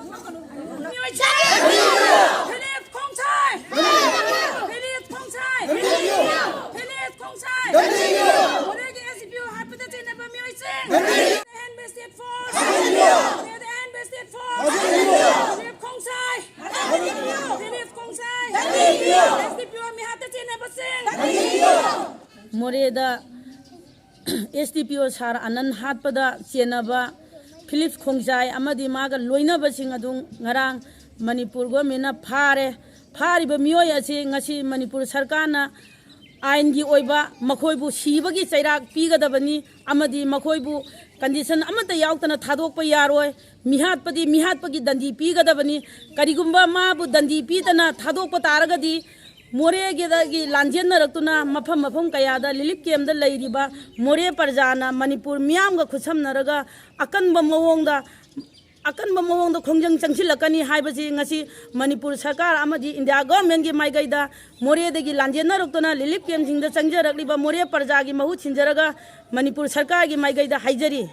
Philip Khongsai! Philip Khongsai! Philip Khongsai! Moregi SCPO Harpata Chenaba Myoising! Hand State Force! The Hand State Force! Philip Khongsai! Philip Khongsai! SCPO Mihatpa Chenaba Sing! Moreda SDPO Sar Anan Hatpada Chenaba Philip Khongsai amadi maga loina basing adung ngarang Manipur government phare phariba miyoi ase ngasi Manipur sarkar na ain gi oiba makhoibu sibagi chairak pigadabani amadi makhoibu condition amata yautana thadokpa yaroi mihatpa gi dandi pigadabani karigumba mabu dandi pitana thadokpa taragadi more gi lanjen narakuna mafam kayada lilip kem da leiriba more parjana Manipur miyam ga khusam naraga akanba mawongda Khongjang Changsinkhre haibasi ngasi Manipur sarkar amadi India government gi maigaida more degi lanjen narakuna lilip kem jingda changjarakliba more parja gi mahu chinjaraga Manipur sarkar gi maigaida haijari